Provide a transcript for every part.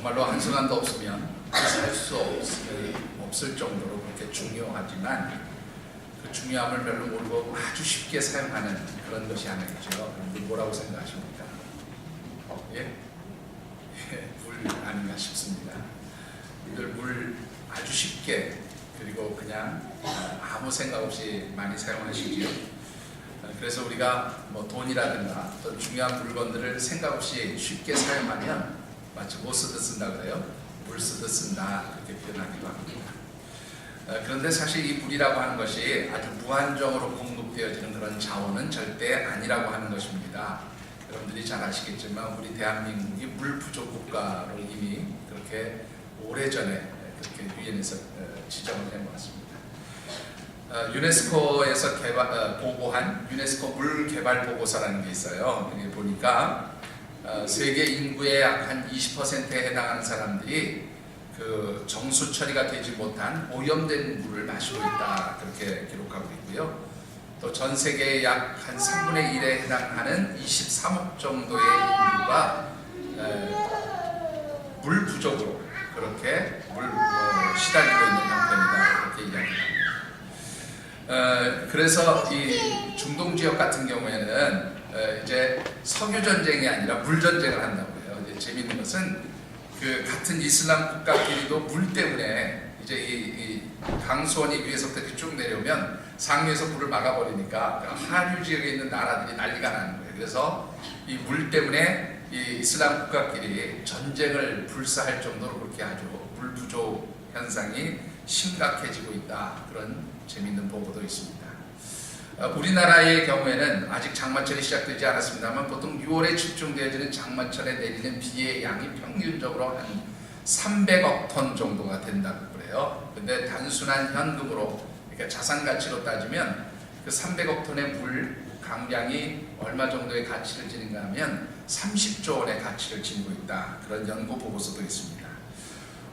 정말로 한순간도 없으면 살 수 없을 정도로 그렇게 중요하지만 그 중요함을 별로 모르고 아주 쉽게 사용하는 그런 것이 하나 있죠. 뭐라고 생각하십니까? 예? 물 아닌가 싶습니다. 이들 물 아주 쉽게 그리고 그냥 아무 생각 없이 많이 사용하시지요. 그래서 우리가 뭐 돈이라든가 또 중요한 물건들을 생각 없이 쉽게 사용하면 마치 뭐 쓰듯 쓴다 그래요? 물 쓰듯 쓴다 그렇게 표현하기도 합니다. 그런데 사실 이 물이라고 하는 것이 아주 무한정으로 공급되어지는 그런 자원은 절대 아니라고 하는 것입니다. 여러분들이 잘 아시겠지만 우리 대한민국이 물 부족 국가로 이미 그렇게 오래전에 그렇게 유엔에서 지정을 해놓았습니다. 유네스코에서 보고한 유네스코 물 개발 보고서라는 게 있어요. 여기 보니까 세계 인구의 약 한 20%에 해당하는 사람들이 그 정수 처리가 되지 못한 오염된 물을 마시고 있다 그렇게 기록하고 있고요. 또 전 세계의 약 한 3분의 1에 해당하는 23억 정도의 인구가 물 부족으로 그렇게 시달리고 있는 형편이다 그렇게 이야기합니다. 그래서 이 중동 지역 같은 경우에는 이제 석유 전쟁이 아니라 물 전쟁을 한다고 해요. 이제 재미있는 것은 그 같은 이슬람 국가끼리도 물 때문에 이제 이 강수원이 위에서부터 이렇게 쭉 내려오면 상류에서 물을 막아버리니까 하류 지역에 있는 나라들이 난리가 나는 거예요. 그래서 이 물 때문에 이 이슬람 국가끼리 전쟁을 불사할 정도로 그렇게 아주 물 부족 현상이 심각해지고 있다. 그런 재미있는 보고도 있습니다. 우리나라의 경우에는 아직 장마철이 시작되지 않았습니다만 보통 6월에 집중되어지는 장마철에 내리는 비의 양이 평균적으로 한 300억 톤 정도가 된다고 그래요. 근데 단순한 현금으로 그러니까 자산 가치로 따지면 그 300억 톤의 물 강량이 얼마 정도의 가치를 지닌가 하면 30조 원의 가치를 지니고 있다. 그런 연구 보고서도 있습니다.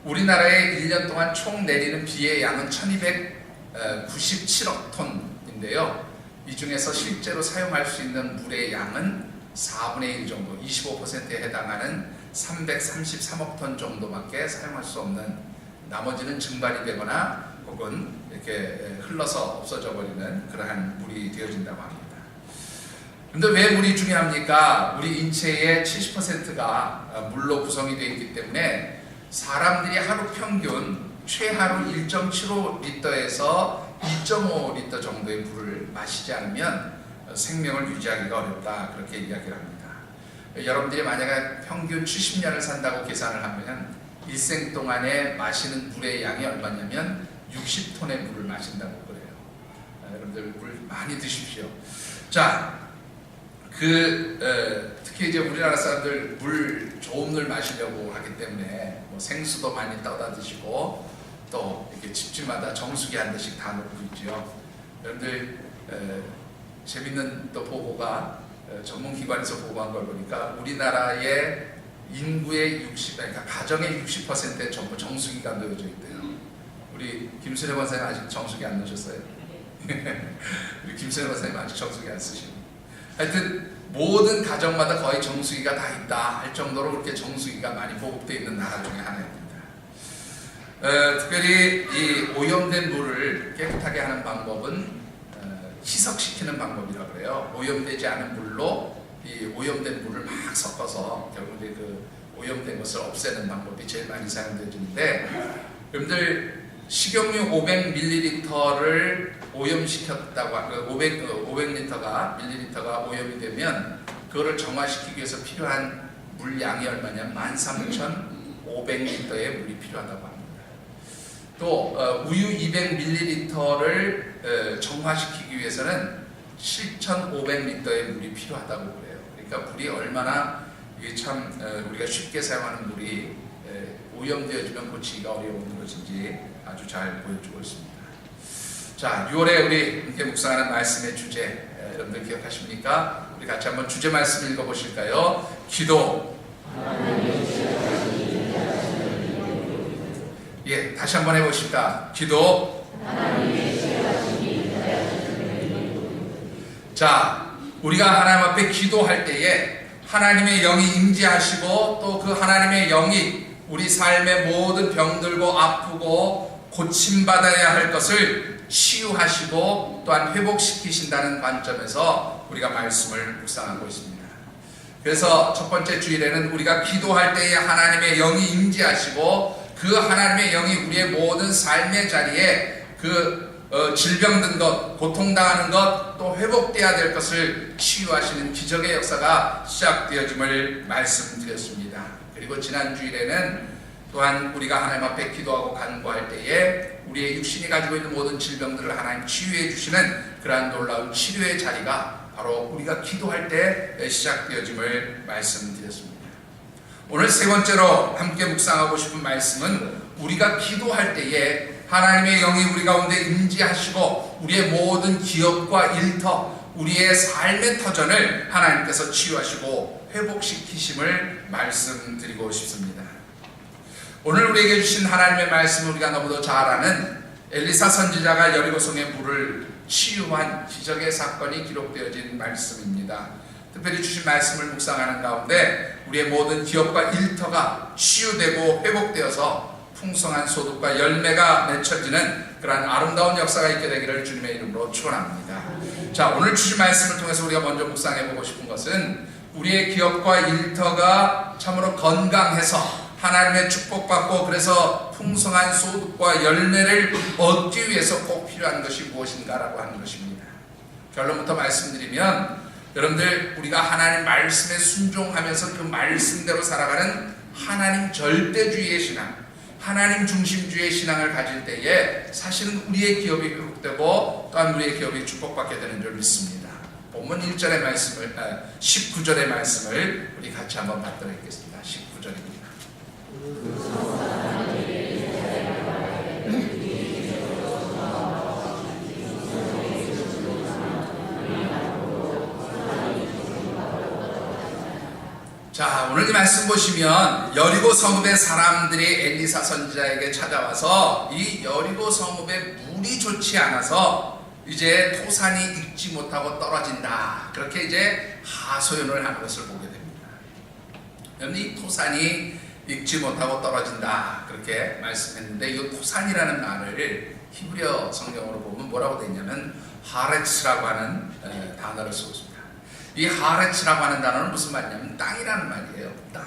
우리나라에 1년 동안 총 내리는 비의 양은 1297억 톤인데요. 이 중에서 실제로 사용할 수 있는 물의 양은 4분의 1 정도, 25%에 해당하는 333억 톤 정도밖에 사용할 수 없는, 나머지는 증발이 되거나 혹은 이렇게 흘러서 없어져 버리는 그러한 물이 되어진다고 합니다. 근데 왜 물이 중요합니까? 우리 인체의 70%가 물로 구성이 되어 있기 때문에 사람들이 하루 평균 최하로 1.75리터에서 2.5리터 정도의 물을 마시지 않으면 생명을 유지하기가 어렵다 그렇게 이야기를 합니다. 여러분들이 만약에 평균 70년을 산다고 계산을 하면 일생 동안에 마시는 물의 양이 얼마냐면 60톤의 물을 마신다고 그래요. 여러분들 물 많이 드십시오. 자, 특히 이제 우리나라 사람들 물 좋은 물 마시려고 하기 때문에 뭐 생수도 많이 떠다 드시고 또 이렇게 집집마다 정수기 한 대씩 다 놓고 있죠. 여러분들 재밌는 또 보고가 전문기관에서 보고한 걸 보니까 우리나라의 인구의 그러니까 가정의 60%에 전부 정수기가 놓여져 있대요. 우리 김순애 권사님 아직 정수기 안 놓으셨어요? 우리 김순애 권사님 아직 정수기 안 쓰시고. 하여튼 모든 가정마다 거의 정수기가 다 있다 할 정도로 그렇게 정수기가 많이 보급되어 있는 나라 중에 하나입니다. 특별히 이 오염된 물을 깨끗하게 하는 방법은 희석시키는 방법이라고 그래요. 오염되지 않은 물로 이 오염된 물을 막 섞어서 결국 이제 그 오염된 것을 없애는 방법이 제일 많이 사용되어지는데, 여러분들 식용유 500ml를 오염시켰다고 500리터가 오염이 되면 그거를 정화시키기 위해서 필요한 물량이 얼마냐면 13,500리터의 물이 필요하다고 합니다. 또 우유 200ml를 정화시키기 위해서는 7,500리터의 물이 필요하다고 그래요. 그러니까 물이 얼마나 이게 참 우리가 쉽게 사용하는 물이 오염되어지면 고치기가 어려운 것인지 아주 잘 보여주고 있습니다. 자, 6월에 우리 함께 묵상하는 말씀의 주제 여러분들 기억하십니까? 우리 같이 한번 주제 말씀 읽어보실까요? 기도. 예, 다시 한번 해보실까? 기도. 자, 우리가 하나님 앞에 기도할 때에 하나님의 영이 임재하시고 또 그 하나님의 영이 우리 삶의 모든 병들고 아프고 고침받아야 할 것을 치유하시고 또한 회복시키신다는 관점에서 우리가 말씀을 묵상하고 있습니다. 그래서 첫 번째 주일에는 우리가 기도할 때에 하나님의 영이 임재하시고 그 하나님의 영이 우리의 모든 삶의 자리에 질병든 것, 고통당하는 것, 또 회복되어야 될 것을 치유하시는 기적의 역사가 시작되어짐을 말씀드렸습니다. 그리고 지난 주일에는 또한 우리가 하나님 앞에 기도하고 간구할 때에 우리의 육신이 가지고 있는 모든 질병들을 하나님 치유해 주시는 그러한 놀라운 치료의 자리가 바로 우리가 기도할 때 시작되어짐을 말씀드렸습니다. 오늘 세 번째로 함께 묵상하고 싶은 말씀은 우리가 기도할 때에 하나님의 영이 우리 가운데 임재하시고 우리의 모든 기업과 일터, 우리의 삶의 터전을 하나님께서 치유하시고 회복시키심을 말씀드리고 싶습니다. 오늘 우리에게 주신 하나님의 말씀을 우리가 너무도 잘 아는 엘리사 선지자가 여리고성의 물을 치유한 기적의 사건이 기록되어진 말씀입니다. 특별히 주신 말씀을 묵상하는 가운데 우리의 모든 기업과 일터가 치유되고 회복되어서 풍성한 소득과 열매가 맺혀지는 그러한 아름다운 역사가 있게 되기를 주님의 이름으로 축원합니다. 자, 오늘 주신 말씀을 통해서 우리가 먼저 묵상해 보고 싶은 것은 우리의 기업과 일터가 참으로 건강해서 하나님의 축복받고 그래서 풍성한 소득과 열매를 얻기 위해서 꼭 필요한 것이 무엇인가라고 하는 것입니다. 결론부터 말씀드리면 여러분들 우리가 하나님 말씀에 순종하면서 그 말씀대로 살아가는 하나님 절대주의의 신앙, 하나님 중심주의의 신앙을 가질 때에 사실은 우리의 기업이 회복되고 또한 우리의 기업이 축복받게 되는 줄 믿습니다. 본문 1절의 말씀을 19절의 말씀을 우리 같이 한번 받도록 하겠습니다. 19절입니다. 자, 오늘 이 말씀 보시면 여리고 성읍의 사람들이 엘리사 선지자에게 찾아와서 이 여리고 성읍에 물이 좋지 않아서 이제 토산이 익지 못하고 떨어진다, 그렇게 이제 하소연을 하는 것을 보게 됩니다. 여러분, 이 토산이 익지 못하고 떨어진다 그렇게 말씀했는데 이 토산이라는 말을 히브리어 성경으로 보면 뭐라고 되어 있냐면 하레츠라고 하는 단어를 쓰고 있습니다. 이 하레츠라고 하는 단어는 무슨 말이냐면 땅이라는 말이에요. 땅.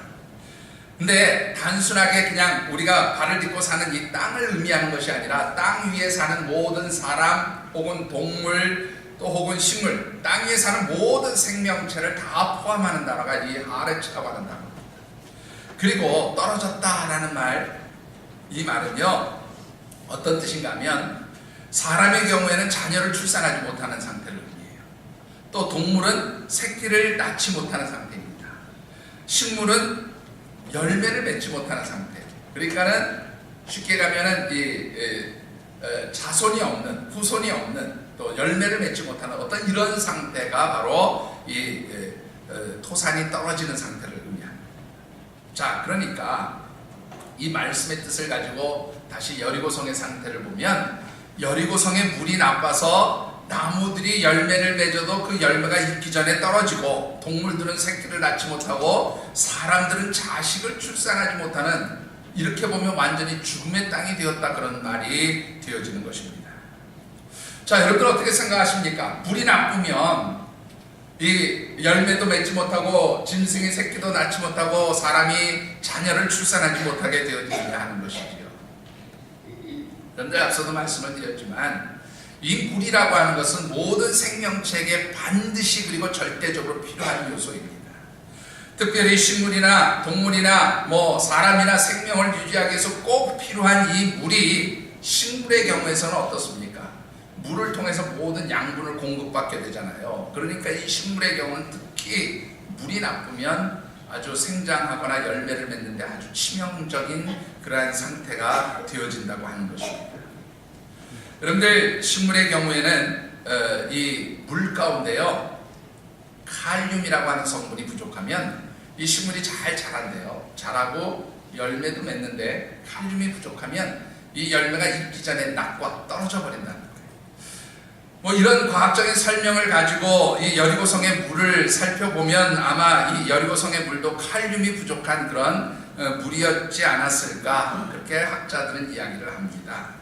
근데 단순하게 그냥 우리가 발을 딛고 사는 이 땅을 의미하는 것이 아니라 땅 위에 사는 모든 사람 혹은 동물 또 혹은 식물, 땅 위에 사는 모든 생명체를 다 포함하는 단어가 이 하레츠라고 하는 단어입니다. 그리고 떨어졌다라는 말, 이 말은요 어떤 뜻인가 하면 사람의 경우에는 자녀를 출산하지 못하는 상태를 의미해요. 또 동물은 새끼를 낳지 못하는 상태입니다. 식물은 열매를 맺지 못하는 상태. 그러니까는 쉽게 가면은 자손이 없는, 후손이 없는, 또 열매를 맺지 못하는 어떤 이런 상태가 바로 이 토산이 떨어지는 상태를 의미합니다. 자, 그러니까 이 말씀의 뜻을 가지고 다시 여리고성의 상태를 보면 여리고성의 물이 나빠서 나무들이 열매를 맺어도 그 열매가 익기 전에 떨어지고 동물들은 새끼를 낳지 못하고 사람들은 자식을 출산하지 못하는, 이렇게 보면 완전히 죽음의 땅이 되었다, 그런 말이 되어지는 것입니다. 자, 여러분들 어떻게 생각하십니까? 물이 나쁘면 이 열매도 맺지 못하고 짐승이 새끼도 낳지 못하고 사람이 자녀를 출산하지 못하게 되어지느냐 하는 것이지요. 그런데 앞서도 말씀을 드렸지만 이 물이라고 하는 것은 모든 생명체에게 반드시 그리고 절대적으로 필요한 요소입니다. 특별히 식물이나 동물이나 사람이나 생명을 유지하기 위해서 꼭 필요한 이 물이 식물의 경우에서는 어떻습니까? 물을 통해서 모든 양분을 공급받게 되잖아요. 그러니까 이 식물의 경우는 특히 물이 나쁘면 아주 생장하거나 열매를 맺는데 아주 치명적인 그러한 상태가 되어진다고 하는 것입니다. 여러분들, 식물의 경우에는 이 물 가운데요 칼륨이라고 하는 성분이 부족하면 이 식물이 잘 자란대요. 자라고 열매도 맺는데 칼륨이 부족하면 이 열매가 익기 전에 낙과 떨어져 버린다는 거예요. 이런 과학적인 설명을 가지고 이 여리고성의 물을 살펴보면 아마 이 여리고성의 물도 칼륨이 부족한 그런 물이었지 않았을까, 그렇게 학자들은 이야기를 합니다.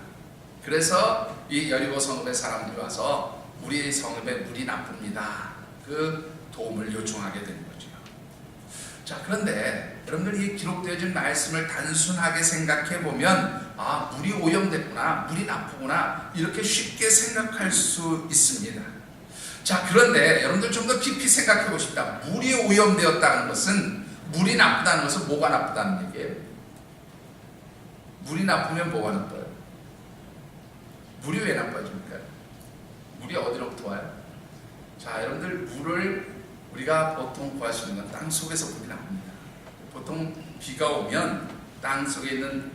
그래서 이 여리고 성읍의 사람들이 와서 우리 성읍에 물이 나쁩니다, 그 도움을 요청하게 된 거죠. 자, 그런데 여러분들 이 기록되어진 말씀을 단순하게 생각해 보면 물이 오염됐구나, 물이 나쁘구나, 이렇게 쉽게 생각할 수 있습니다. 자, 그런데 여러분들 좀 더 깊이 생각해 보십시다. 물이 오염되었다는 것은, 물이 나쁘다는 것은 뭐가 나쁘다는 얘기예요? 물이 나쁘면 뭐가 나빠요? 물이 왜 나빠집니까? 물이 어디로부터 와요? 자, 여러분들 물을 우리가 보통 구할 수 있는 건 땅 속에서 물이 나옵니다. 보통 비가 오면 땅 속에 있는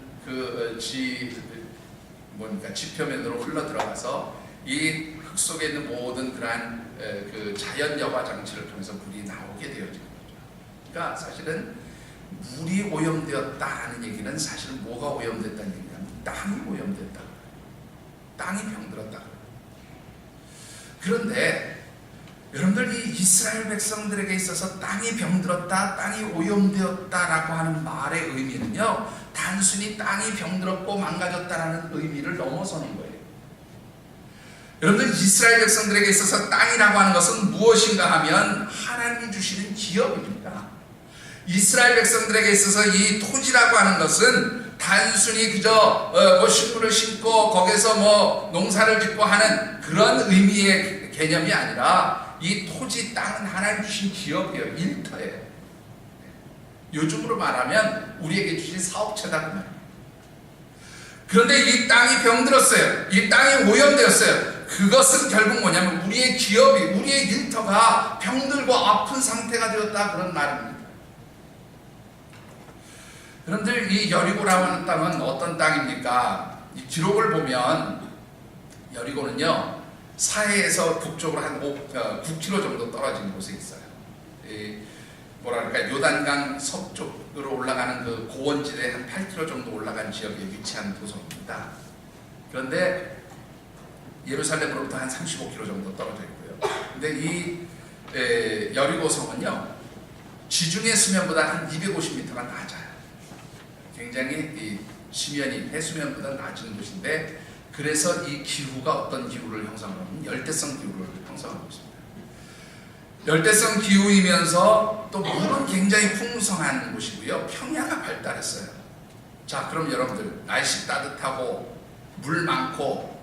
지표면으로 흘러 들어가서 이 흙 속에 있는 모든 그러한 그 자연 여과 장치를 통해서 물이 나오게 되어지는 거죠. 그러니까 사실은 물이 오염되었다는 얘기는 사실은 뭐가 오염됐다는 얘기냐면 땅이 오염됐다, 땅이 병들었다. 그런데 여러분들 이 이스라엘 백성들에게 있어서 땅이 병들었다, 땅이 오염되었다라고 하는 말의 의미는요, 단순히 땅이 병들었고 망가졌다라는 의미를 넘어서는 거예요. 여러분들 이스라엘 백성들에게 있어서 땅이라고 하는 것은 무엇인가 하면 하나님이 주시는 기업입니다. 이스라엘 백성들에게 있어서 이 토지라고 하는 것은 단순히 그저 식물을 심고 거기서 농사를 짓고 하는 그런 의미의 개념이 아니라 이 토지, 땅은 하나님 주신 기업이에요. 일터예요. 요즘으로 말하면 우리에게 주신 사업체다 그 말이에요. 그런데 이 땅이 병들었어요. 이 땅이 오염되었어요. 그것은 결국 뭐냐면 우리의 기업이, 우리의 일터가 병들고 아픈 상태가 되었다, 그런 말입니다. 여러분들 이 여리고라고 하는 땅은 어떤 땅입니까? 이 기록을 보면 여리고는요, 사해에서 북쪽으로 한 9km 정도 떨어진 곳에 있어요. 요단강 서쪽으로 올라가는 그 고원지대 한 8km 정도 올라간 지역에 위치한 도성입니다. 그런데 예루살렘으로부터 한 35km 정도 떨어져 있고요. 근데 이 여리고 성은요, 지중해 수면보다 한 250m가 낮아요. 굉장히 이 지면이 해수면보다 낮은 곳인데, 그래서 이 기후가 어떤 기후를 형성하고 있는 열대성 기후를 형성하고 있습니다. 열대성 기후이면서 또 물은 굉장히 풍성한 곳이고요. 평야가 발달했어요. 자, 그럼 여러분들 날씨 따뜻하고 물 많고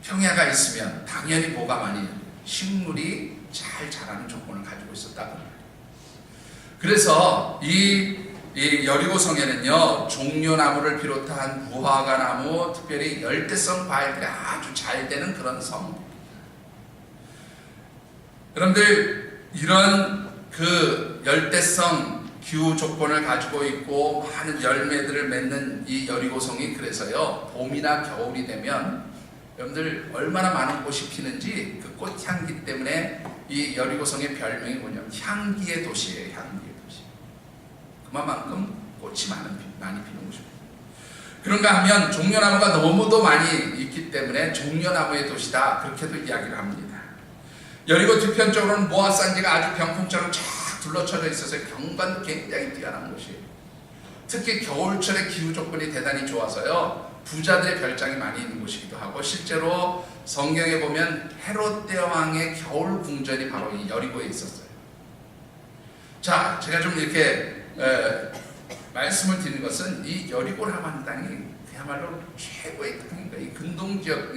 평야가 있으면 당연히 뭐가 많이, 식물이 잘 자라는 조건을 가지고 있었다고 합니다. 그래서 이 여리고성에는요, 종려나무를 비롯한 무화과나무, 특별히 열대성 과일들이 아주 잘 되는 그런 성입니다. 여러분들 이런 그 열대성 기후 조건을 가지고 있고 많은 열매들을 맺는 이 여리고성이, 그래서요, 봄이나 겨울이 되면 여러분들 얼마나 많은 꽃이 피는지 그 꽃향기 때문에 이 여리고성의 별명이 뭐냐면 향기의 도시예요. 향기의 도시. 그만큼 꽃이 많이 피는 곳입니다. 그런가 하면 종려나무가 너무도 많이 있기 때문에 종려나무의 도시다, 그렇게도 이야기를 합니다. 여리고 뒤편쪽으로는 모아산지가 아주 병풍처럼 쫙 둘러쳐져 있어서 경관도 굉장히 뛰어난 곳이에요. 특히 겨울철의 기후 조건이 대단히 좋아서요, 부자들의 별장이 많이 있는 곳이기도 하고, 실제로 성경에 보면 헤롯 대왕의 겨울 궁전이 바로 이 여리고에 있었어요. 자, 제가 좀 이렇게 말씀을 드리는 것은 이 여리고라고 하는 땅이 그야말로 최고의 땅인 거예요. 이 근동지역,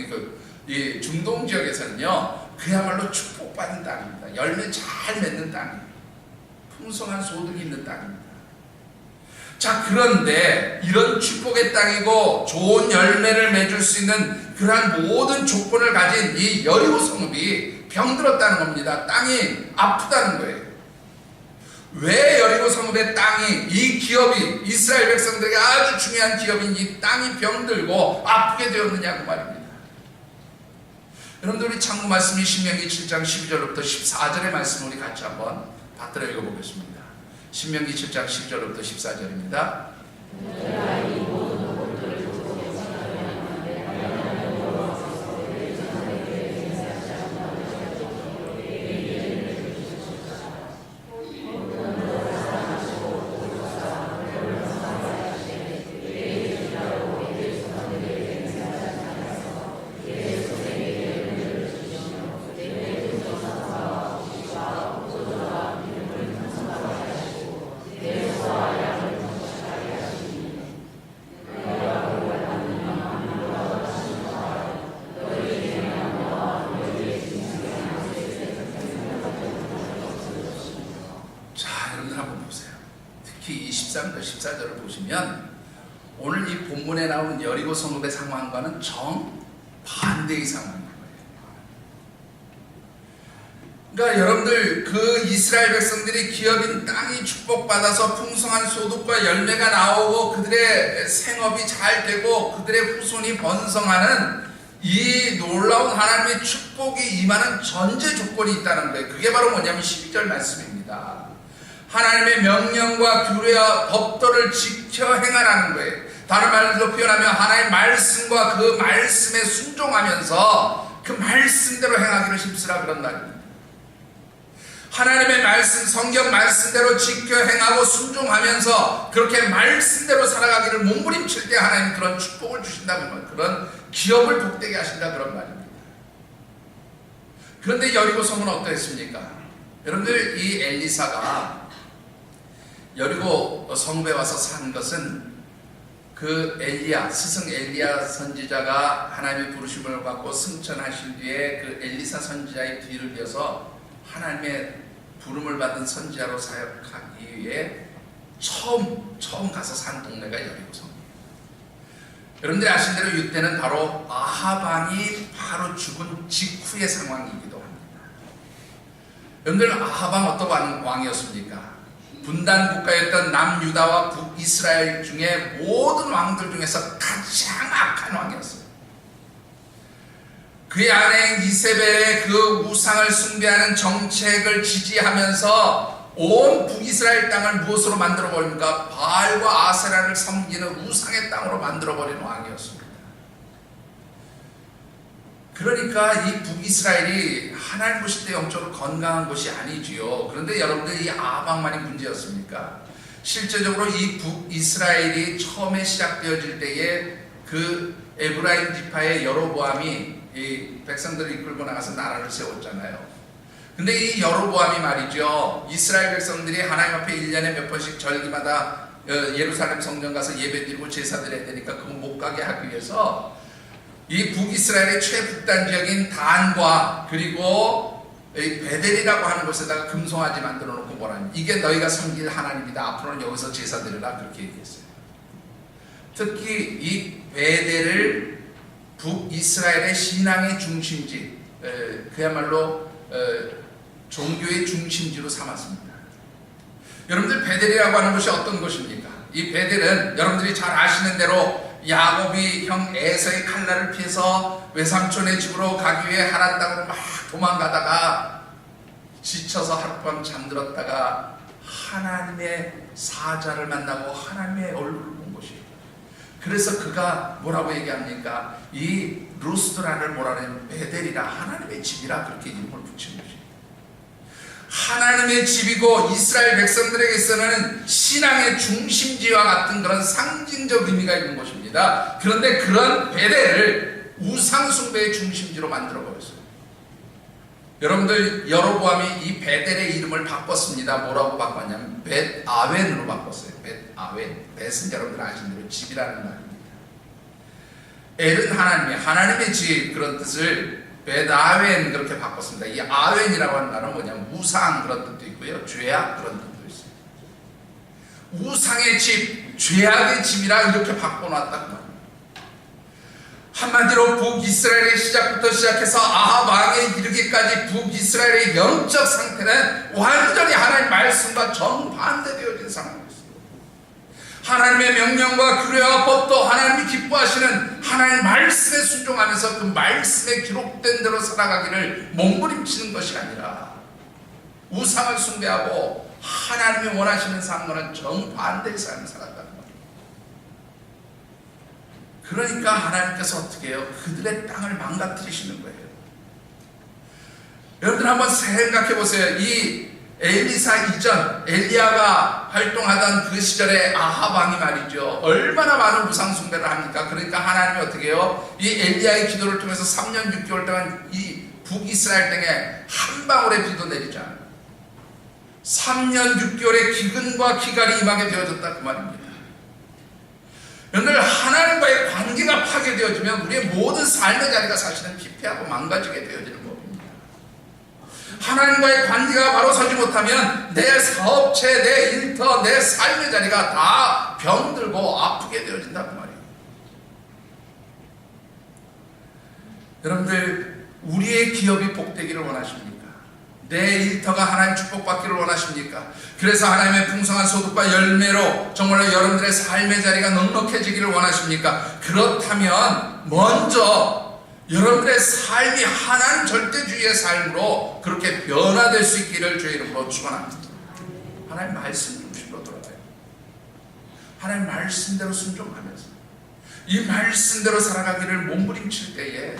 이 중동지역에서는요, 그야말로 축복받은 땅입니다. 열매 잘 맺는 땅이에요. 풍성한 소득이 있는 땅입니다. 자, 그런데 이런 축복의 땅이고 좋은 열매를 맺을 수 있는 그러한 모든 조건을 가진 이 여리고 성읍이 병들었다는 겁니다. 땅이 아프다는 거예요. 왜 여리고 성읍의 땅이, 이 기업이, 이스라엘 백성들에게 아주 중요한 기업인 이 땅이 병들고 아프게 되었느냐, 그 말입니다. 여러분들, 우리 창구 말씀이 신명기 7장 12절부터 14절의 말씀 우리 같이 한번 받들어 읽어보겠습니다. 신명기 7장 12절부터 14절입니다. 13절 14절을 보시면 오늘 이 본문에 나오는 여리고 성읍의 상황과는 정반대의 상황입니다. 그러니까 여러분들 그 이스라엘 백성들이 기업인 땅이 축복받아서 풍성한 소득과 열매가 나오고 그들의 생업이 잘 되고 그들의 후손이 번성하는 이 놀라운 하나님의 축복이 임하는 전제 조건이 있다는 거예요. 그게 바로 뭐냐면 12절 말씀입니다. 하나님의 명령과 규례와 법도를 지켜 행하라는 거예요. 다른 말로 표현하면 하나님의 말씀과 그 말씀에 순종하면서 그 말씀대로 행하기를 힘쓰라 그런 말입니다. 하나님의 말씀, 성경 말씀대로 지켜 행하고 순종하면서 그렇게 말씀대로 살아가기를 몸부림칠 때 하나님 그런 축복을 주신다는 것, 그런 기업을 복되게 하신다 그런 말입니다. 그런데 여리고 성은 어떠했습니까? 여러분들 이 엘리사가 여리고 성읍에 와서 산 것은 그 엘리야, 스승 엘리야 선지자가 하나님의 부르심을 받고 승천하신 뒤에 그 엘리사 선지자의 뒤를 이어서 하나님의 부름을 받은 선지자로 사역하기 위해 처음 가서 산 동네가 여리고성. 여러분들이 아신 대로 이때는 바로 아합 왕이 바로 죽은 직후의 상황이기도 합니다. 여러분들 아합 왕 어떤 왕이었습니까? 분단 국가였던 남유다와 북이스라엘 중에 모든 왕들 중에서 가장 악한 왕이었어요. 그의 아내 이세벨의 그 우상을 숭배하는 정책을 지지하면서 온 북이스라엘 땅을 무엇으로 만들어버립니까? 바알과 아세라를 섬기는 우상의 땅으로 만들어버린 왕이었습니다. 그러니까 이 북이스라엘이 하나님 보실 때 영적으로 건강한 곳이 아니지요. 그런데 여러분들 이 아합만이 문제였습니까? 실제적으로 이 북이스라엘이 처음에 시작되어질 때에 그 에브라임 지파의 여로보암이 이 백성들을 이끌고 나가서 나라를 세웠잖아요. 근데 이 여로보암이 말이죠, 이스라엘 백성들이 하나님 앞에 1년에 몇 번씩 절기마다 예루살렘 성전 가서 예배드리고 제사 드려야 되니까 그거 못 가게 하기 위해서 이 북이스라엘의 최북단 지역인 단과 그리고 베델이라고 하는 곳에다가 금송아지 만들어 놓고 뭐라니, 이게 너희가 섬길 하나님이다, 앞으로는 여기서 제사 드리라, 그렇게 얘기했어요. 특히 이 베델을 북이스라엘의 신앙의 중심지, 그야말로 종교의 중심지로 삼았습니다. 여러분들 베델이라고 하는 것이 어떤 것입니까? 이 베델은 여러분들이 잘 아시는 대로 야곱이 형 에서의 칼날을 피해서 외삼촌의 집으로 가기 위해 하란 땅으로 막 도망가다가 지쳐서 하룻밤 잠들었다가 하나님의 사자를 만나고 하나님의 얼굴을 본 것이에요. 그래서 그가 뭐라고 얘기합니까? 이 루스드라를 뭐라 하냐면 베델이라, 하나님의 집이라, 그렇게 이름을 붙인 것이에요. 하나님의 집이고 이스라엘 백성들에게서는 신앙의 중심지와 같은 그런 상징적 의미가 있는 것입니다. 그런데 그런 베델을 우상숭배의 중심지로 만들어버렸어요. 여러분들 여로보암이 이 베델의 이름을 바꿨습니다. 뭐라고 바꿨냐면 벳아웬으로 바꿨어요. 벳아웬. 벳은 여러분들 아시는 대로 집이라는 말입니다. 엘은 하나님의 집, 그런 뜻을 벳아웬 그렇게 바꿨습니다. 이 아웬이라고 하는 말은 뭐냐면 우상, 그런 뜻도 있고요, 죄악, 그런 뜻도 있어요. 우상의 집, 죄악의 집이라 이렇게 바꿔놨다는 말입니다. 한마디로 북이스라엘의 시작부터 시작해서 아합 왕에 이르기까지 북이스라엘의 영적 상태는 완전히 하나님의 말씀과 정반대되어진 상황이었어요. 하나님의 명령과 규례와 법도 하나님이 기뻐하시는 하나님의 말씀에 순종하면서 그 말씀에 기록된 대로 살아가기를 몸부림치는 것이 아니라 우상을 숭배하고 하나님이 원하시는 삶과는 정반대의 삶을 살았다는 거예요. 그러니까 하나님께서 어떻게 해요? 그들의 땅을 망가뜨리시는 거예요. 여러분들 한번 생각해 보세요. 이 엘리사 이전, 엘리야가 활동하던 그 시절에 아합 왕이 말이죠, 얼마나 많은 우상 숭배를 합니까? 그러니까 하나님이 어떻게 해요? 이 엘리야의 기도를 통해서 3년 6개월 동안 이 북이스라엘 땅에 한 방울의 비도 내리지 않아요. 3년 6개월의 기근과 기갈이 임하게 되어졌다, 그 말입니다. 여러분들, 하나님과의 관계가 파괴되어지면 우리의 모든 삶의 자리가 사실은 피폐하고 망가지게 되어지는 겁니다. 하나님과의 관계가 바로 서지 못하면 내 사업체, 내 일터, 내 삶의 자리가 다 병들고 아프게 되어진다고 말이에요. 여러분들, 우리의 기업이 복되기를 원하십니까? 내 일터가 하나님 축복받기를 원하십니까? 그래서 하나님의 풍성한 소득과 열매로 정말로 여러분들의 삶의 자리가 넉넉해지기를 원하십니까? 그렇다면 먼저 여러분들의 삶이 하나님 절대주의의 삶으로 그렇게 변화될 수 있기를 주의 이름으로 축원합니다. 하나님 말씀 중심으로 돌아가요. 하나님 말씀대로 순종하면서 이 말씀대로 살아가기를 몸부림칠 때에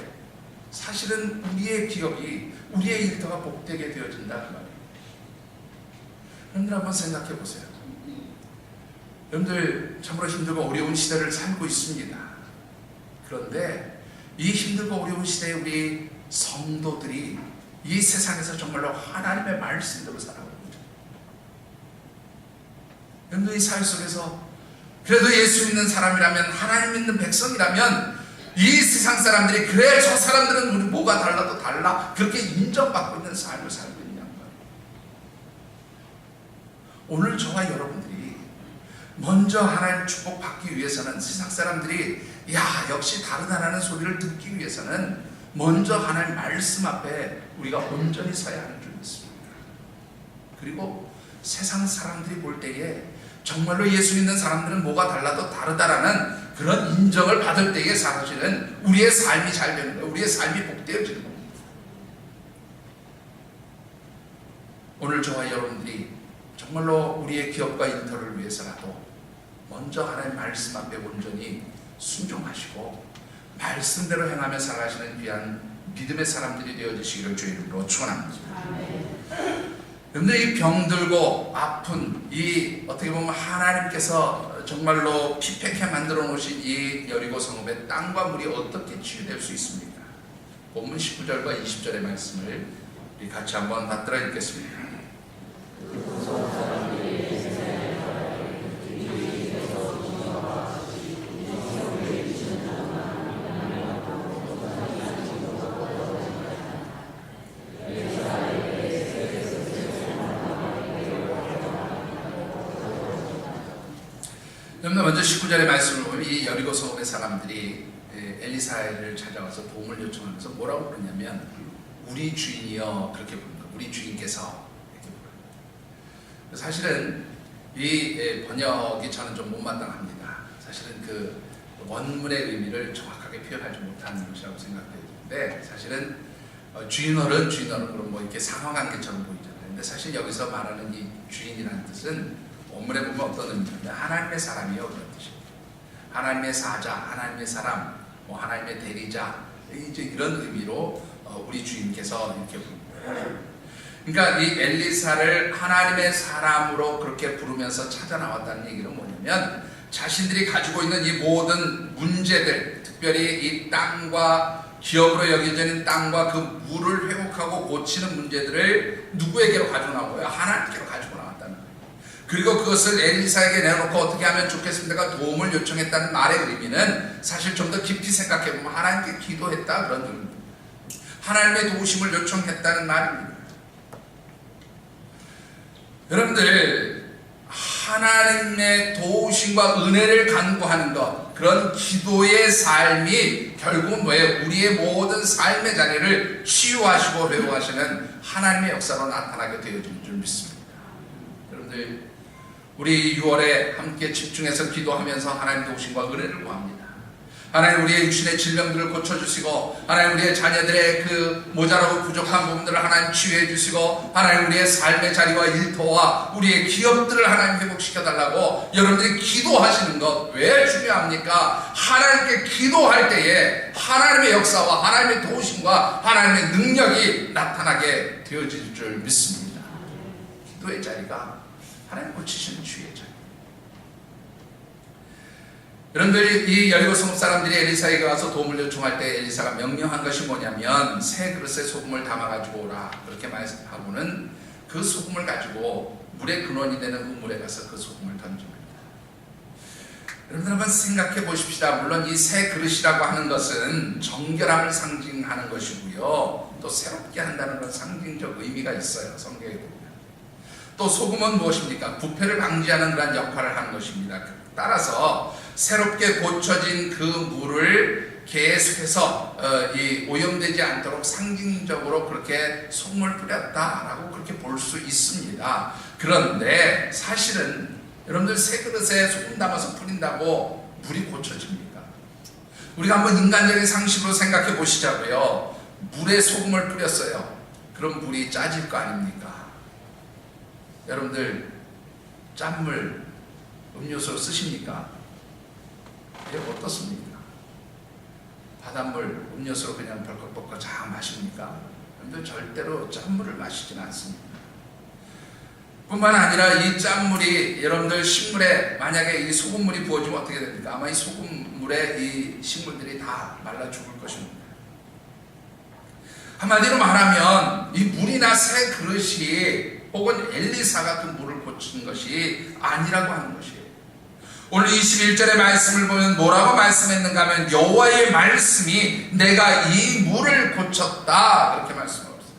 사실은 우리의 기업이, 우리의 일터가 복되게 되어진다 그 말이에요. 여러분들 한번 생각해 보세요. 여러분들 참으로 힘들고 어려운 시대를 살고 있습니다. 그런데 이 힘들고 어려운 시대에 우리 성도들이 이 세상에서 정말로 하나님의 말씀대로 살아가고 있죠. 여러분들 이 사회 속에서 그래도 예수 믿는 사람이라면, 하나님 믿는 백성이라면 이 세상 사람들이 그래 저 사람들은 우리 뭐가 달라도 달라 그렇게 인정받고 있는 삶을 살고 있냐는 거예요. 오늘 저와 여러분들이 먼저 하나님 축복받기 위해서는, 세상 사람들이 야 역시 다르다라는 소리를 듣기 위해서는 먼저 하나님 말씀 앞에 우리가 온전히 서야 하는 줄 믿습니다. 그리고 세상 사람들이 볼 때에 정말로 예수 믿는 사람들은 뭐가 달라도 다르다라는 그런 인정을 받을 때에 사실은 우리의 삶이 잘 되는 거예요. 우리의 삶이 복되어지는 겁니다. 오늘 저와 여러분들이 정말로 우리의 기업과 일터를 위해서라도 먼저 하나님 말씀 앞에 온전히 순종하시고 말씀대로 행하며 살아가시는 귀한 믿음의 사람들이 되어주시기를 주의 이름으로 축원합니다. 여러분들, 이 병들고 아픈 이 어떻게 보면 하나님께서 정말로 피폐케 만들어 놓으신 이 여리고 성읍의 땅과 물이 어떻게 치유될 수 있습니까? 본문 19절과 20절의 말씀을 우리 같이 한번 받들어 읽겠습니다. 먼저 19절의 말씀을 보면 이 여리고 성읍의 사람들이 엘리사를 찾아와서 도움을 요청하면서 뭐라고 그러냐면 우리 주인이여 그렇게 부릅니다. 우리 주인께서 이렇게 부릅니다. 사실은 이 번역이 저는 좀 못마땅합니다. 사실은 그 원문의 의미를 정확하게 표현하지 못하는 것이라고 생각되는데, 사실은 주인어른 그럼 뭐 이렇게 상황관계처럼 보이잖아요. 근데 사실 여기서 말하는 이 주인이라는 뜻은 원문에 보면 어떤 의미인데 하나님의 사람이요 그런 뜻입니다. 하나님의 사자, 하나님의 사람, 뭐 하나님의 대리자, 이제 이런 의미로 우리 주인께서 이렇게 부릅니다. 그러니까 이 엘리사를 하나님의 사람으로 그렇게 부르면서 찾아 나왔다는 얘기는 뭐냐면 자신들이 가지고 있는 이 모든 문제들, 특별히 이 땅과 기업으로 여겨지는 땅과 그 물을 회복하고 고치는 문제들을 누구에게로 가지고 나온 거예요? 하나님께로 가지고 나왔다는 거예요. 그리고 그것을 엘리사에게 내놓고 어떻게 하면 좋겠습니까? 도움을 요청했다는 말의 의미는 사실 좀 더 깊이 생각해보면 하나님께 기도했다 그런 의미입니다. 하나님의 도우심을 요청했다는 말입니다. 여러분들, 하나님의 도우심과 은혜를 간구하는 것, 그런 기도의 삶이 결국은 뭐예요? 우리의 모든 삶의 자리를 치유하시고 회복하시는 하나님의 역사로 나타나게 되어질 줄 믿습니다. 여러분들, 우리 6월에 함께 집중해서 기도하면서 하나님 도우심과 은혜를 구합니다. 하나님 우리의 육신의 질병들을 고쳐주시고, 하나님 우리의 자녀들의 그 모자라고 부족한 부분들을 하나님 치유해 주시고, 하나님 우리의 삶의 자리와 일터와 우리의 기업들을 하나님 회복시켜달라고 여러분들이 기도하시는 것 왜 중요합니까? 하나님께 기도할 때에 하나님의 역사와 하나님의 도우심과 하나님의 능력이 나타나게 되어질 줄 믿습니다. 기도의 자리가 하나님 고치시는 주의 자리. 여러분들이 이 여리고 성읍 사람들이 엘리사에게 와서 도움을 요청할 때 엘리사가 명령한 것이 뭐냐면 새 그릇에 소금을 담아가지고 오라 그렇게 말씀하고는 그 소금을 가지고 물의 근원이 되는 우물에 가서 그 소금을 던집니다. 여러분들 한번 생각해 보십시다. 물론 이 새 그릇이라고 하는 것은 정결함을 상징하는 것이고요, 또 새롭게 한다는 건 상징적 의미가 있어요. 성경에 보면. 또 소금은 무엇입니까? 부패를 방지하는 그런 역할을 하는 것입니다. 따라서 새롭게 고쳐진 그 물을 계속해서 오염되지 않도록 상징적으로 그렇게 소금을 뿌렸다라고 그렇게 볼 수 있습니다. 그런데 사실은 여러분들 새 그릇에 소금 담아서 뿌린다고 물이 고쳐집니까? 우리가 한번 인간적인 상식으로 생각해 보시자고요. 물에 소금을 뿌렸어요. 그럼 물이 짜질 거 아닙니까? 여러분들 짠물 음료수 쓰십니까? 예, 어떻습니까? 바닷물 음료수로 그냥 벌컥벌컥 잘 마십니까? 여러분들 절대로 짠물을 마시지는 않습니다. 뿐만 아니라 이 짠물이 여러분들 식물에 만약에 이 소금물이 부어지면 어떻게 됩니까? 아마 이 소금물에 이 식물들이 다 말라 죽을 것입니다. 한마디로 말하면 이 물이나 새 그릇이 혹은 엘리사가 그 물을 고친 것이 아니라고 하는 것이에요. 오늘 21절의 말씀을 보면 뭐라고 말씀했는가 하면 여호와의 말씀이 내가 이 물을 고쳤다 그렇게 말씀하고 있어요.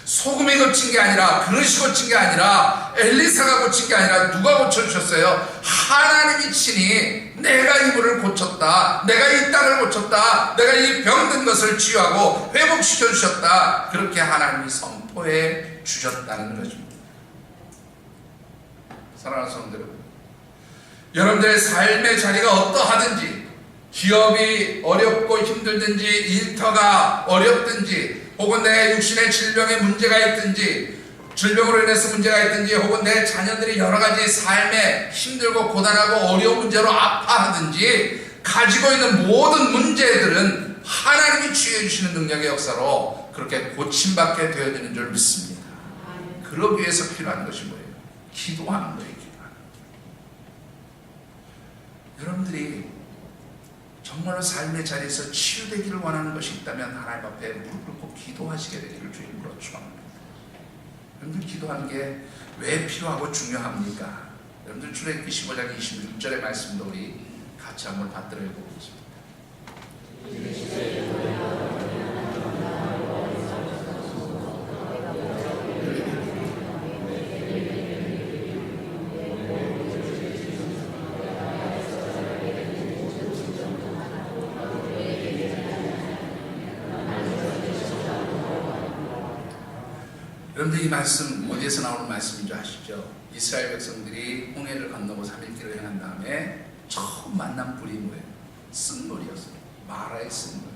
소금이 고친 게 아니라 그릇이 고친 게 아니라 엘리사가 고친 게 아니라 누가 고쳐주셨어요? 하나님이 친히 내가 이 물을 고쳤다, 내가 이 땅을 고쳤다, 내가 이 병든 것을 치유하고 회복시켜 주셨다, 그렇게 하나님이 선포해 주셨다는 것입니다. 사랑하는 성도 여러분, 여러분들의 삶의 자리가 어떠하든지, 기업이 어렵고 힘들든지, 일터가 어렵든지, 혹은 내 육신의 질병에 문제가 있든지, 질병으로 인해서 문제가 있든지, 혹은 내 자녀들이 여러 가지 삶에 힘들고 고단하고 어려운 문제로 아파하든지, 가지고 있는 모든 문제들은 하나님이 치유해 주시는 능력의 역사로 그렇게 고침받게 되어지는 줄 믿습니다. 그러기 위해서 필요한 것이 뭐예요? 기도하는 거예요. 여러분들이 정말로 삶의 자리에서 치유되기를 원하는 것이 있다면 하나님 앞에 무릎 꿇고 기도하시게 되기를 주님으로 축원합니다. 여러분들 기도하는 게 왜 필요하고 중요합니까? 여러분들 출애굽기 15장 26절의 말씀도 우리 같이 한번 받들어 읽어보겠습니다. 여러분들 이 말씀 어디에서 나오는 말씀인 줄 아시죠? 이스라엘 백성들이 홍해를 건너고 3일길을 행한 다음에 처음 만난 불이 뭐예요? 쓴물이었어요. 마라의 쓴물.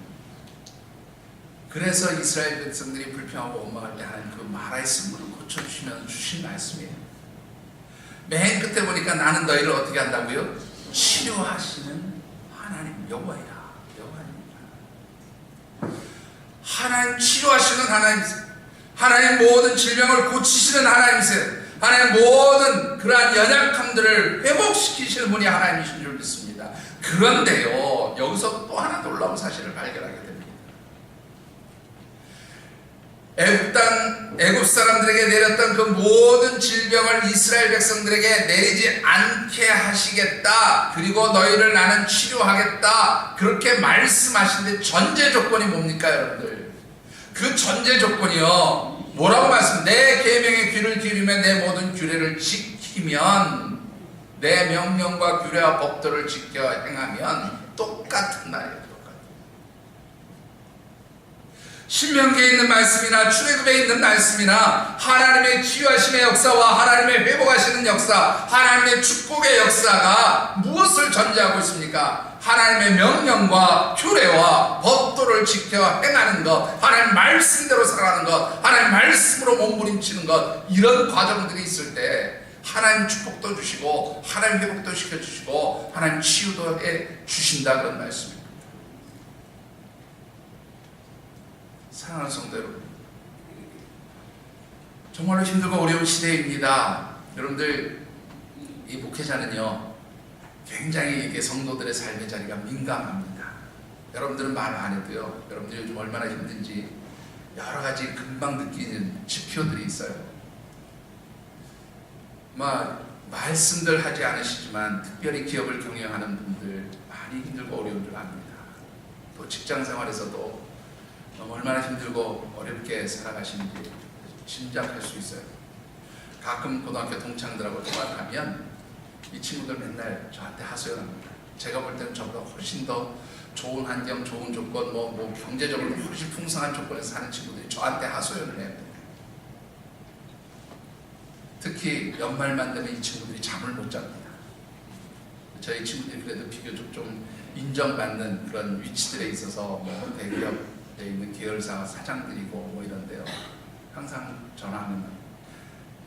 그래서 이스라엘 백성들이 불평하고 원망할 때 하나님 그 마라의 쓴물을 고쳐주시면 주신 말씀이에요. 맨 끝에 보니까 나는 너희를 어떻게 한다고요? 치료하시는 하나님 여호와이라. 여호와입니다. 하나님 치료하시는 하나님이세요. 하나님 모든 질병을 고치시는 하나님이세요. 하나님 모든 그러한 연약함들을 회복시키시는 분이 하나님이신 줄 믿습니다. 그런데요, 여기서 또 하나 놀라운 사실을 발견하게 됩니다. 애굽 사람들에게 내렸던 그 모든 질병을 이스라엘 백성들에게 내리지 않게 하시겠다, 그리고 너희를 나는 치료하겠다, 그렇게 말씀하시는데 전제 조건이 뭡니까 여러분들? 그 전제 조건이요, 뭐라고 말씀? 내 계명의 귀를 기울이며 내 모든 규례를 지키면, 내 명령과 규례와 법도를 지켜 행하면 똑같은 날이에요. 신명기에 있는 말씀이나 출애굽에 있는 말씀이나 하나님의 치유하심의 역사와 하나님의 회복하시는 역사, 하나님의 축복의 역사가 무엇을 전제하고 있습니까? 하나님의 명령과 규례와 법도를 지켜 행하는 것, 하나님 말씀대로 살아가는 것, 하나님 말씀으로 몸부림치는 것, 이런 과정들이 있을 때 하나님 축복도 주시고 하나님 회복도 시켜주시고 하나님 치유도 해주신다, 그런 말씀입니다. 사랑하는 성도 여러분, 정말로 힘들고 어려운 시대입니다. 여러분들, 이 목회자는요 굉장히 이게 성도들의 삶의 자리가 민감합니다. 여러분들은 말 안 해도요, 여러분들 요즘 얼마나 힘든지 여러 가지 금방 느끼는 지표들이 있어요. 말씀들 하지 않으시지만 특별히 기업을 경영하는 분들 많이 힘들고 어려운 줄 압니다. 또 직장 생활에서도 얼마나 힘들고 어렵게 살아가시는지 짐작할 수 있어요. 가끔 고등학교 동창들하고 통화를 하면 이 친구들 맨날 저한테 하소연합니다. 제가 볼 때는 저보다 훨씬 더 좋은 환경, 좋은 조건, 뭐 경제적으로 훨씬 풍성한 조건에서 사는 친구들이 저한테 하소연을 해요. 특히 연말만 되면 이 친구들이 잠을 못 잡니다. 저희 친구들이 그래도 비교적 좀 인정받는 그런 위치들에 있어서 뭐 대기업에 있는 계열사 사장들이고 뭐 이런데요. 항상 전화하는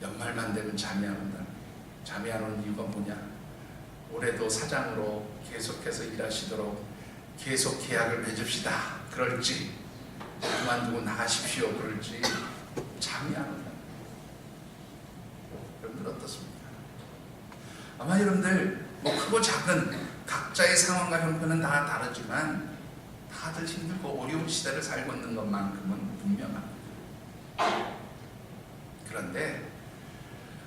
연말만 되면 잠이 안 온다. 잠이 안 오는 이유가 뭐냐? 올해도 사장으로 계속해서 일하시도록 계속 계약을 맺읍시다. 그럴지 그만두고 나가십시오. 그럴지 잠이 안 온다. 여러분들 어떻습니까? 아마 여러분들 뭐 크고 작은 각자의 상황과 형편은 다 다르지만 다들 힘들고 어려운 시대를 살고 있는 것만큼은 분명합니다. 그런데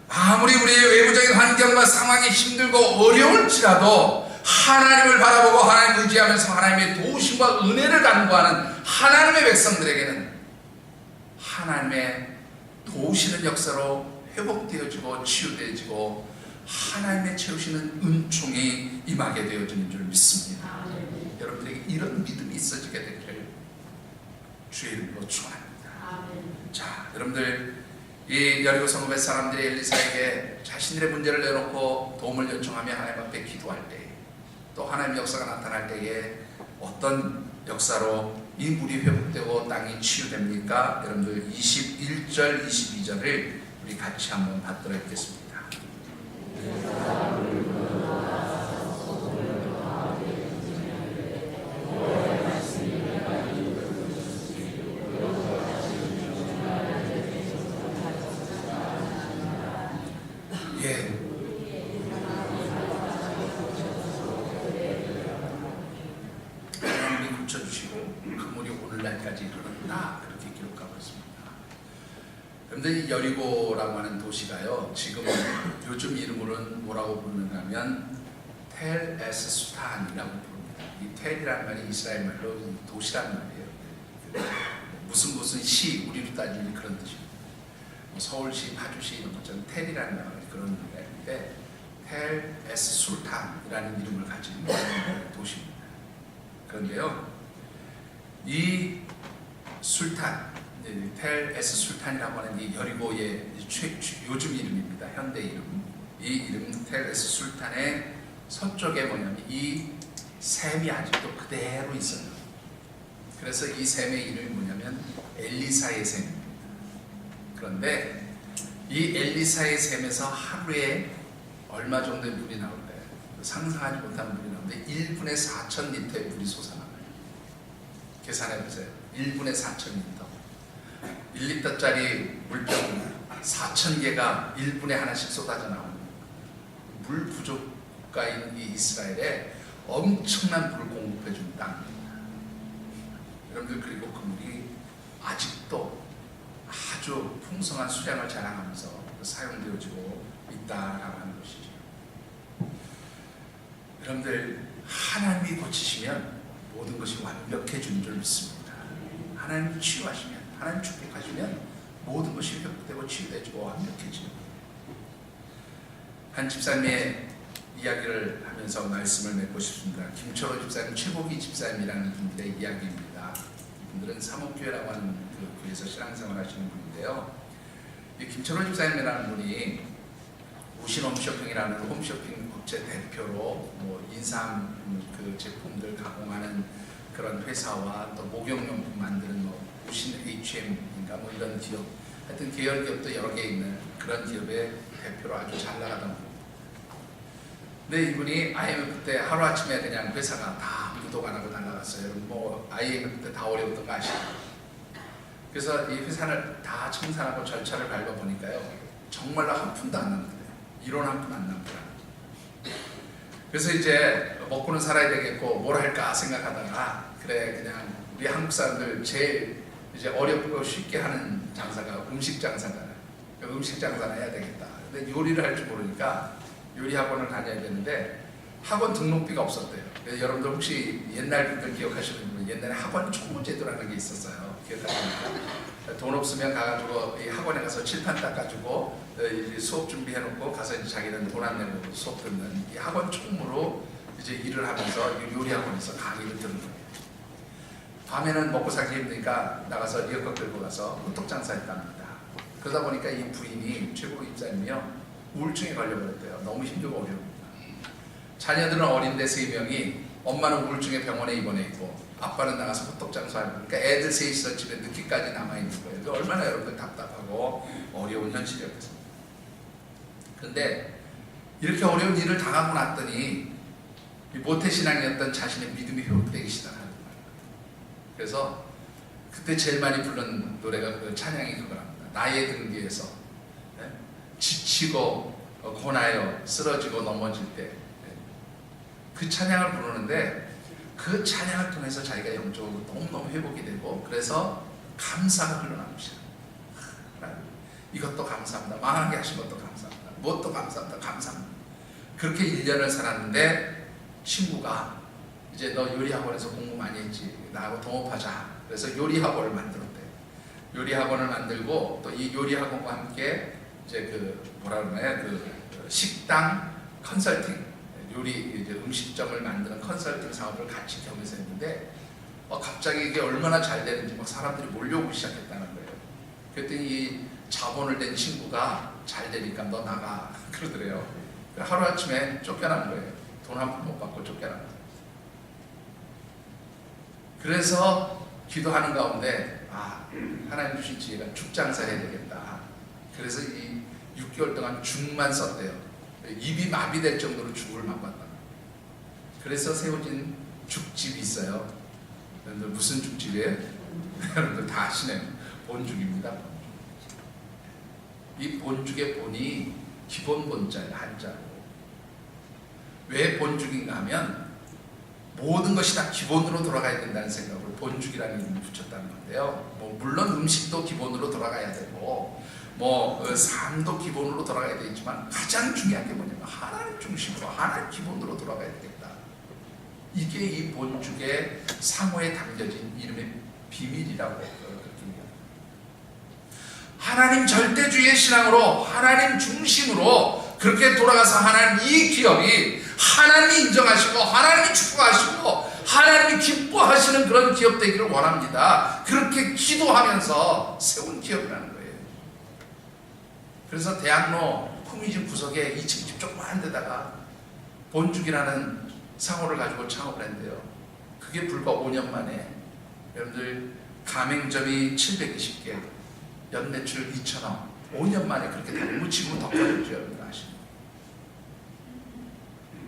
아무리 우리의 외부적인 환경과 상황이 힘들고 어려울지라도 하나님을 바라보고 하나님을 의지하면서 하나님의 도우심과 은혜를 간구하는 하나님의 백성들에게는 하나님의 도우시는 역사로 회복되어지고 치유되어지고 하나님의 채우시는 은총이 임하게 되어지는 줄 믿습니다. 여러분들에게 이런 믿음이 있어지게 되기를 주의 이름으로 축원합니다. 자, 여러분들 이 여리고 성읍의 사람들이 엘리사에게 자신들의 문제를 내놓고 도움을 요청하며 하나님 앞에 기도할 때, 또 하나님의 역사가 나타날 때에 어떤 역사로 이 물이 회복되고 땅이 치유됩니까? 여러분들 21절 22절을 우리 같이 한번 받도록 하겠습니다. 하나님이 고쳐주시고 그 물이 오늘날까지 흐른다, 그렇게 기록하고 있습니다. 그런데 이 여리고라고 하는 도시가요, 지금 요즘 이름으로는 뭐라고 부르는가 하면 텔 에스 수탄이라고 부릅니다. 이 텔이라는 말이 이스라엘 말로 도시라는 말이에요. 무슨 시, 우리로 따지면 그런 뜻입니다. 서울시, 파주시 이런 것처럼 텔이라는 말이 그런 말인데, 텔 에스 술탄이라는 이름을 가진 도시입니다. 그런데요, 이 술탄, 텔 에스 술탄이라고 하는 이 여리고의 요즘 이름입니다. 현대 이름. 이 이름 텔 에스 술탄의 서쪽에 뭐냐면 이 샘이 아직도 그대로 있어요. 그래서 이 샘의 이름이 뭐냐면 엘리사의 샘입니다. 그런데 이 엘리사의 샘에서 하루에 얼마 정도의 물이 나올까요? 상상하지 못한 물이 나오는데 1분에 4,000리터의 물이 솟아나요. 계산해보세요. 1분에 4,000리터. 1리터짜리 물병 4,000개가 1분에 하나씩 쏟아져 나옵니다. 물 부족가인 이 이스라엘에 엄청난 물을 공급해준 땅입니다. 여러분들, 그리고 그 물이 아직도 아주 풍성한 수량을 자랑하면서 사용되어지고 있다라고 하는 것이죠. 여러분들, 하나님이 고치시면 모든 것이 완벽해지는 줄 믿습니다. 하나님이 치유하시면, 하나님 축복하시면 모든 것이 회복되고 치유되고 완벽해지는 거예요. 한 집사님의 이야기를 하면서 말씀을 맺고 싶습니다. 김철호 집사님, 최복희 집사님이라는 분들의 이야기입니다. 이분들은 사목교회라고 하는 그 교회에서 신앙생활 하시는 분인데요. 이 김철호 집사님이라는 분이 우신 홈쇼핑이라는 홈쇼핑 업체 대표로 뭐 인삼 그 제품들 가공하는 그런 회사와 또 목욕용품 만드는 뭐 우신 HM인가 뭐 이런 기업, 하여튼 계열 기업도 여러 개 있는 그런 기업의 대표로 아주 잘 나가던 분입니다. 근데 이분이 IMF 때 하루아침에 그냥 회사가 다 무도가 나고 날아갔어요. 뭐 IMF 때 다 어려웠던 거 아시죠? 그래서 이 회사를 다 청산하고 절차를 밟아보니까요, 정말로 한 푼도 안 남더래요. 1원 한 푼 안 남더라고요. 그래서 이제 먹고는 살아야 되겠고 뭘 할까 생각하다가, 그래 그냥 우리 한국 사람들 제일 이제 어렵고 쉽게 하는 장사가 음식 장사잖아요. 음식 장사나 해야 되겠다. 근데 요리를 할 줄 모르니까 요리 학원을 다녀야 되는데 학원 등록비가 없었대요. 여러분들 혹시 옛날 분들 기억하시는 분, 옛날에 학원 총무제도라는 게 있었어요. 기억하십니까? 돈 없으면 가가지고 이 학원에 가서 칠판 닦아주고 수업 준비해놓고 가서 이제 자기는 돈 안 내고 수업 듣는 이 학원 총무로 이제 일을 하면서 요리 학원에서 강의를 듣는 거예요. 밤에는 먹고 살기 힘드니까 나가서 리어커 끌고 가서 호떡 장사했답니다. 그러다 보니까 이 부인이 최고 입사님이요 우울증에 걸려버렸대요. 너무 힘들고 어려웁니다. 자녀들은 어린데 3명이 엄마는 우울증에 병원에 입원해 있고 아빠는 나가서 호떡 장사하고 그러니까 애들 셋이서 집에 늦게까지 남아있는 거예요. 얼마나 여러분들 답답하고 어려운 현실이었겠습니까? 그런데 이렇게 어려운 일을 당하고 났더니 모태신앙이었던 자신의 믿음이 회복되기 시작하는 거예요. 그래서 그때 제일 많이 부른 노래가 그 찬양이 그거랍니다. 나의 등뒤에서 지치고 고나여 쓰러지고 넘어질 때 그 찬양을 부르는데 그 찬양을 통해서 자기가 영적으로 너무너무 회복이 되고 그래서 감사가 흘러나오기 시작합니다. 이것도 감사합니다. 망하게 하신 것도 감사합니다. 무엇도 감사합니다. 감사합니다. 그렇게 1년을 살았는데 친구가 이제 너 요리학원에서 공부 많이 했지. 나하고 동업하자. 그래서 요리학원을 만들었대. 요리학원을 만들고 또 이 요리학원과 함께 이제 그 뭐라 그러나요? 그 식당 컨설팅 요리 이제 음식점을 만드는 컨설팅 사업을 같이 겸해서 했는데 갑자기 이게 얼마나 잘 되는지 막 사람들이 몰려오기 시작했다는 거예요. 그랬더니 이 자본을 낸 친구가 잘 되니까 너 나가 그러더래요. 하루아침에 쫓겨난 거예요. 돈 한 푼 못 받고 쫓겨난 거예요. 그래서 기도하는 가운데 하나님 주신 지혜가 죽장사 해야 되겠다. 그래서 이 6개월 동안 죽만 썼대요. 입이 마비될 정도로 죽을 맛봤다. 그래서 세워진 죽집이 있어요. 여러분들 무슨 죽집이에요? 여러분들 다 아시네요. 본죽입니다. 이 본죽의 본이 기본 본자예요. 한자로. 왜 본죽인가 하면 모든 것이 다 기본으로 돌아가야 된다는 생각으로 본죽이라는 이름을 붙였다는 건데요. 물론 음식도 기본으로 돌아가야 되고 삶도 기본으로 돌아가야 되지만 가장 중요한 게 뭐냐면 하나님 중심으로 하나님 기본으로 돌아가야 되겠다. 이게 이 본죽의 상호에 담겨진 이름의 비밀이라고 그렇게 얘기합니다. 하나님 절대주의의 신앙으로 하나님 중심으로 그렇게 돌아가서 하나님 이 기업이 하나님이 인정하시고 하나님이 축복하시고 하나님이 기뻐하시는 그런 기업 되기를 원합니다. 그렇게 기도하면서 세운 기업이라는 거예요. 그래서 대학로 후미집 구석에 2층 집 조그만 데다가 본죽이라는 상호를 가지고 창업을 했는데요. 그게 불과 5년 만에 여러분들 가맹점이 720개, 연매출 2,000억, 5년 만에 그렇게 되고 지금은 더 커졌죠. 여러분들 아시죠?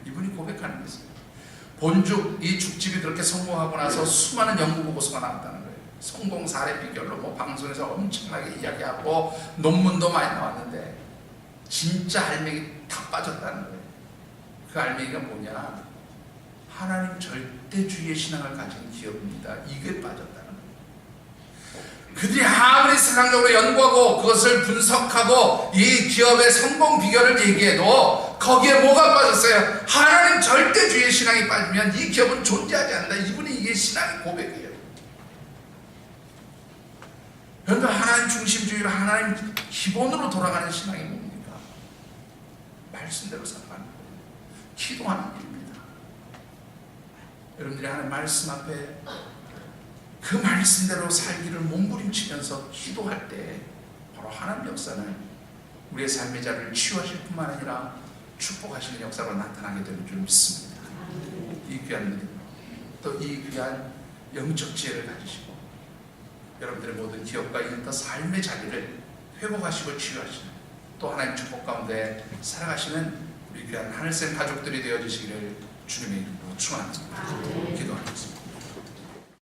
이분이 고백하는 게 있어요. 본죽, 이 죽집이 그렇게 성공하고 나서 수많은 연구 보고서가 나왔다는 거예요. 성공 사례 비결로 방송에서 엄청나게 이야기하고 논문도 많이 나왔는데 진짜 알맹이 다 빠졌다는 거예요. 그 알맹이가 뭐냐? 하나님 절대주의의 신앙을 가진 기업입니다. 이게 빠졌다는 거예요. 그들이 아무리 세상적으로 연구하고 그것을 분석하고 이 기업의 성공 비결을 얘기해도 거기에 뭐가 빠졌어요? 하나님 절대주의의 신앙이 빠지면 이 기업은 존재하지 않는다. 이분이 이게 신앙의 고백이에요. 그러니까 하나님 중심주의로 하나님 기본으로 돌아가는 신앙이 뭡니까? 말씀대로 살아가는 거예요. 기도하는 일입니다. 여러분들이 하나님 말씀 앞에 그 말씀대로 살기를 몸부림치면서 기도할 때 바로 하나님 역사는 우리의 삶의 자리를 치유하실 뿐만 아니라 축복하시는 역사로 나타나게 되는 줄 믿습니다. 이 귀한 믿음, 또 이 귀한 영적 지혜를 가지시고 여러분들의 모든 기업과 인터 삶의 자리를 회복하시고 치유하시는 또 하나님 축복 가운데 살아가시는 우리 귀한 하늘샘 가족들이 되어주시기를 주님의 이름으로 축원합니다. 기도합니다.